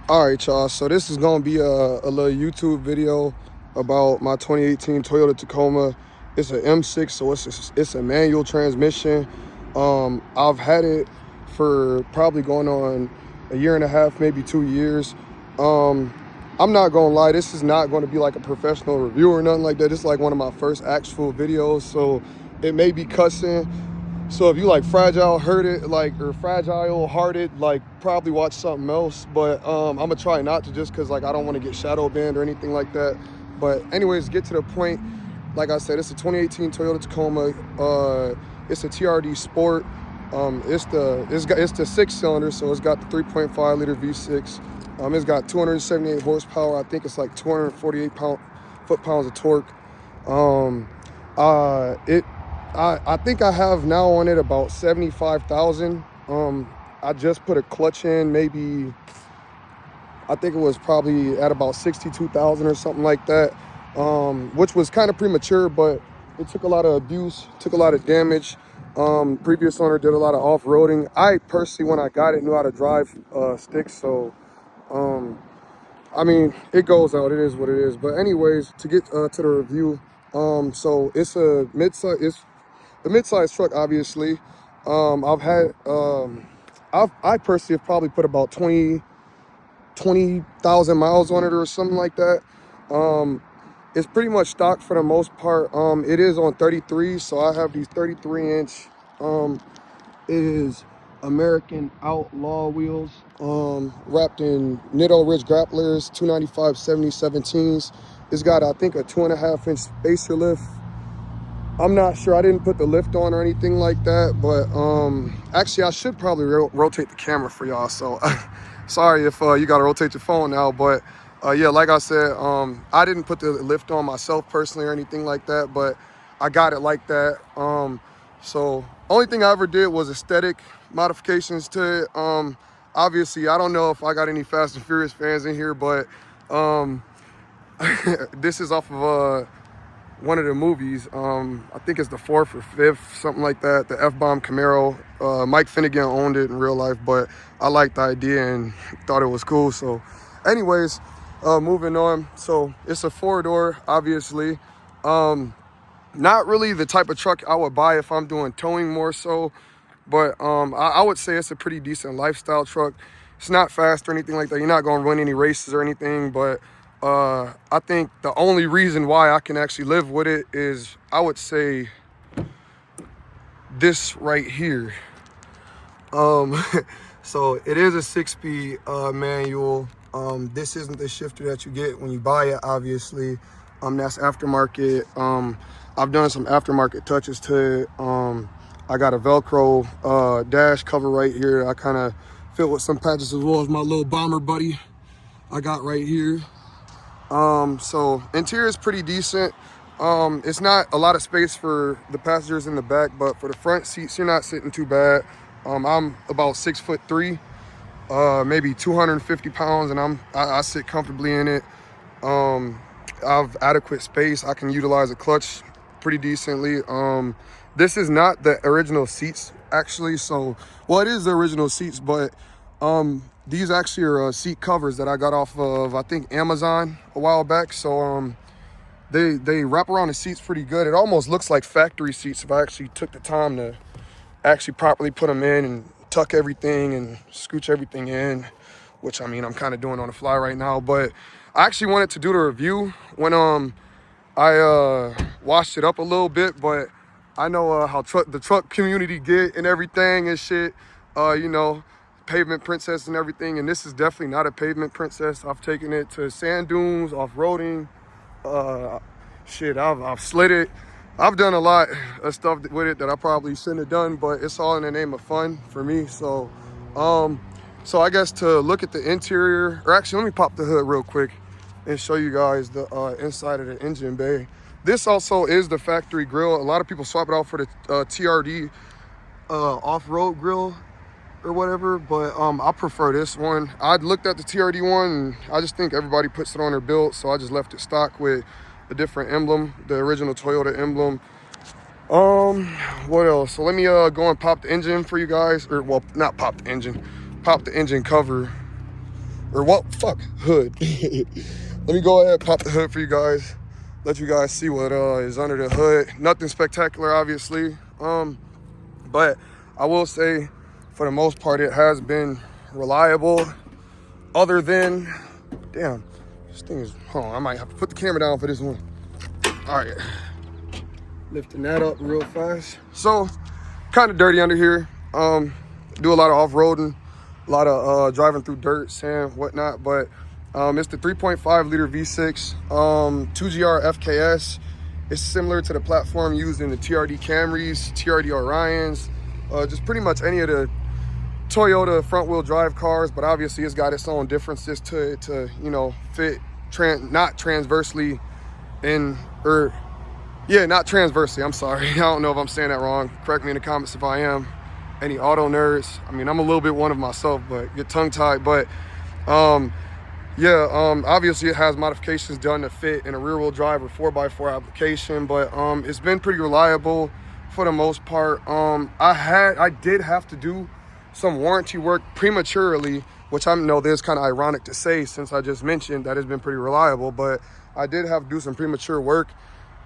All right, y'all. So this is gonna be a little YouTube video about my 2018 Toyota Tacoma. It's an M6, so it's a manual transmission. I've had it for probably going on a year and a half, maybe 2 years. I'm not gonna lie, this is not going to be like a professional review or nothing like that. It's like one of my first actual videos, so it may be cussing. So if you like fragile hearted, or fragile hearted, probably watch something else. But I'm gonna try not to, just because I don't want to get shadow banned or anything like that. But anyways, get to the point. Like I said, it's a 2018 Toyota Tacoma. It's a TRD Sport. It's the 6-cylinder, so it's got the 3.5 liter V6. It's got 278 horsepower. I think it's like 248 foot-pounds of torque. I think I have now on it about 75,000. I just put a clutch in, maybe, I think it was probably at about 62,000 or something like that, which was kind of premature, but it took a lot of abuse, took a lot of damage. Previous owner did a lot of off-roading. I personally, when I got it, knew how to drive sticks, so I mean, it goes out, it is what it is. But anyways, to get to the review, so it's a the mid-size truck, obviously. I personally have probably put about 20,000 miles on it or something like that. It's pretty much stock for the most part. It is on 33, so I have these 33-inch. It is American Outlaw wheels, wrapped in Nitto Ridge grapplers, 295 7017s. It's got, I think, a 2.5-inch spacer lift. I'm not sure. I didn't put the lift on or anything like that, but actually I should probably rotate the camera for y'all. So sorry if you got to rotate your phone now, but yeah, like I said, I didn't put the lift on myself personally or anything like that, but I got it like that. So only thing I ever did was aesthetic modifications to it. Obviously, I don't know if I got any Fast and Furious fans in here, but this is off of one of the movies. I think it's the 4th or 5th, something like that. The F-Bomb Camaro. Mike Finnegan owned it in real life, but I liked the idea and thought it was cool. So anyways, moving on. So it's a 4-door, obviously. Not really the type of truck I would buy if I'm doing towing more so, but I would say it's a pretty decent lifestyle truck. It's not fast or anything like that. You're not going to run any races or anything, but I think the only reason why I can actually live with it is, I would say, this right here. So it is a 6-speed manual. This isn't the shifter that you get when you buy it, obviously. That's aftermarket. I've done some aftermarket touches to it. I got a Velcro dash cover right here. I kind of filled with some patches, as well as my little bomber buddy I got right here. So interior is pretty decent. It's not a lot of space for the passengers in the back, but for the front seats, you're not sitting too bad. I'm about 6'3", maybe 250 pounds, and I sit comfortably in it. I have adequate space. I can utilize a clutch pretty decently. This is not the original seats, actually. So, well, it is the original seats, but these actually are seat covers that I got off of, I think, Amazon a while back. So they wrap around the seats pretty good. It almost looks like factory seats if I actually took the time to actually properly put them in and tuck everything and scooch everything in, which, I mean, I'm kind of doing on the fly right now. But I actually wanted to do the review when I washed it up a little bit, but I know how the truck community get and everything and shit, you know, pavement princess and everything, and this is definitely not a pavement princess. I've taken it to sand dunes, off-roading, shit, I've slid it. I've done a lot of stuff with it that I probably shouldn't have done, but it's all in the name of fun for me. So so I guess to look at the interior, or actually let me pop the hood real quick and show you guys the inside of the engine bay. This also is the factory grill. A lot of people swap it out for the TRD off-road grill or whatever, but I prefer this one. I looked at the TRD one, and I just think everybody puts it on their build, so I just left it stock with a different emblem, the original Toyota emblem. What else? So let me go and pop the engine for you guys, or, well, not pop the engine, pop the engine cover. or what, fuck, hood. Let me go ahead, pop the hood for you guys, let you guys see what is under the hood. Nothing spectacular, obviously, but I will say, for the most part, it has been reliable, other than, damn, this thing is, hold on, I might have to put the camera down for this one. All right, lifting that up real fast. So, kind of dirty under here. Do a lot of off-roading, a lot of driving through dirt, sand, whatnot, but it's the 3.5 liter V6, 2GR FKS. It's similar to the platform used in the TRD Camrys, TRD Orions, just pretty much any of the Toyota front-wheel drive cars, but obviously it's got its own differences to it to, you know, fit not transversely not transversely, I'm sorry. I don't know if I'm saying that wrong. Correct me in the comments if I am. Any auto nerds, I mean, I'm a little bit one of myself, but get tongue-tied. But obviously it has modifications done to fit in a rear-wheel drive or 4x4 application, but it's been pretty reliable for the most part. I did have to do some warranty work prematurely, which I know this is kind of ironic to say since I just mentioned that it's been pretty reliable, but I did have to do some premature work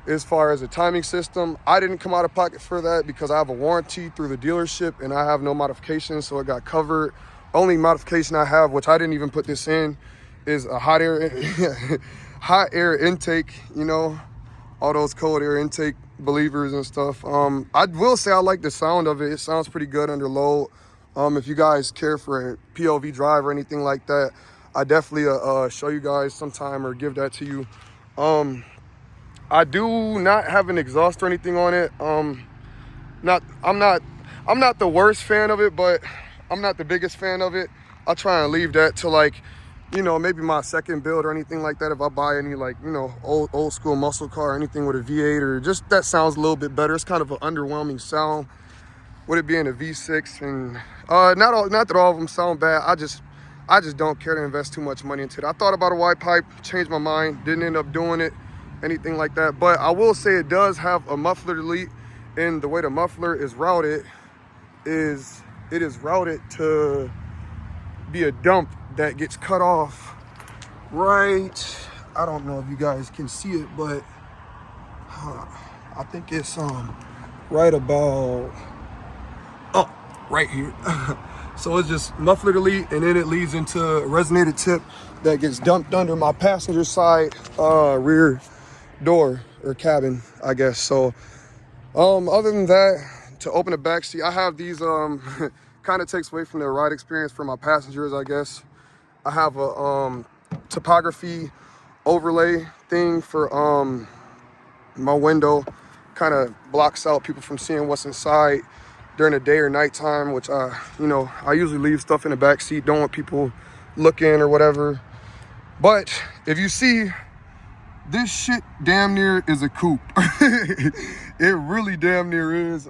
as far as the timing system. I didn't come out of pocket for that because I have a warranty through the dealership and I have no modifications, so it got covered. Only modification I have, which I didn't even put this in, is a hot air intake, you know, all those cold air intake believers and stuff. I will say I like the sound of it. It sounds pretty good under load. If you guys care for a POV drive or anything like that, I definitely show you guys sometime or give that to you. I do not have an exhaust or anything on it. I'm not the worst fan of it, but I'm not the biggest fan of it. I try and leave that to, like, you know, maybe my second build or anything like that. If I buy any, like, you know, old school muscle car or anything with a V8 or just that sounds a little bit better. It's kind of an underwhelming sound with it being a V6, and not that all of them sound bad. I just don't care to invest too much money into it. I thought about a wide pipe, changed my mind, didn't end up doing it, anything like that. But I will say it does have a muffler delete, and the way the muffler is routed is it is routed to be a dump that gets cut off right, I don't know if you guys can see it, but I think it's right about right here. So it's just muffler delete, and then it leads into a resonated tip that gets dumped under my passenger side rear door or cabin, I guess. So other than that, to open the back seat, I have these kind of takes away from the ride experience for my passengers, I guess. I have a topography overlay thing for my window, kind of blocks out people from seeing what's inside during the day or nighttime, which I usually leave stuff in the back seat, don't want people looking or whatever. But if you see, this shit damn near is a coupe. It really damn near is.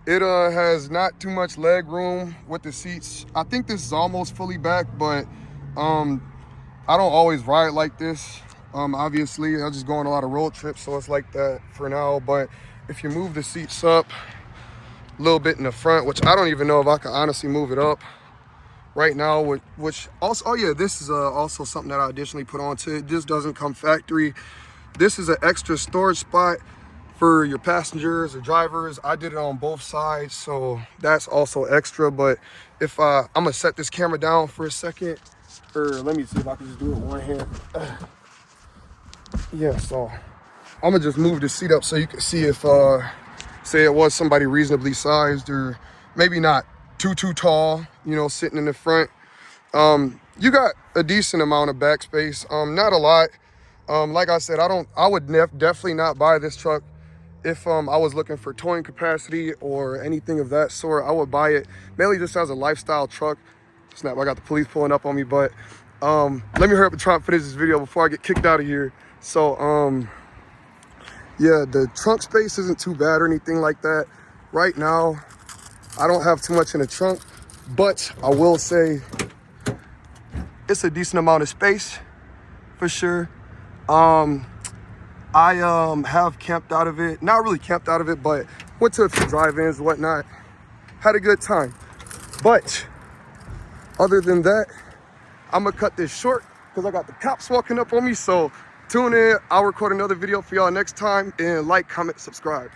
It has not too much leg room with the seats. I think this is almost fully back, but I don't always ride like this. Obviously, I just go on a lot of road trips, so it's like that for now. But if you move the seats up a little bit in the front, which I don't even know if I can honestly move it up right now, which also, oh yeah, this is also something that I additionally put onto it. This doesn't come factory. This is an extra storage spot for your passengers or drivers. I did it on both sides, so that's also extra. But if I'm gonna set this camera down for a second, or let me see if I can just do it with one hand. Yeah, so I'm gonna just move the seat up so you can see if say it was somebody reasonably sized, or maybe not too tall, you know, sitting in the front. You got a decent amount of backspace, not a lot. Like I said, I would definitely not buy this truck if I was looking for towing capacity or anything of that sort. I would buy it mainly just as a lifestyle truck. Snap, I got the police pulling up on me, but let me hurry up and try and finish this video before I get kicked out of here. So yeah, the trunk space isn't too bad or anything like that. Right now, I don't have too much in the trunk, but I will say it's a decent amount of space for sure. I have camped out of it, not really camped out of it, but went to a few drive-ins, whatnot, had a good time. But other than that, I'm gonna cut this short because I got the cops walking up on me. So tune in. I'll record another video for y'all next time, and like, comment, subscribe.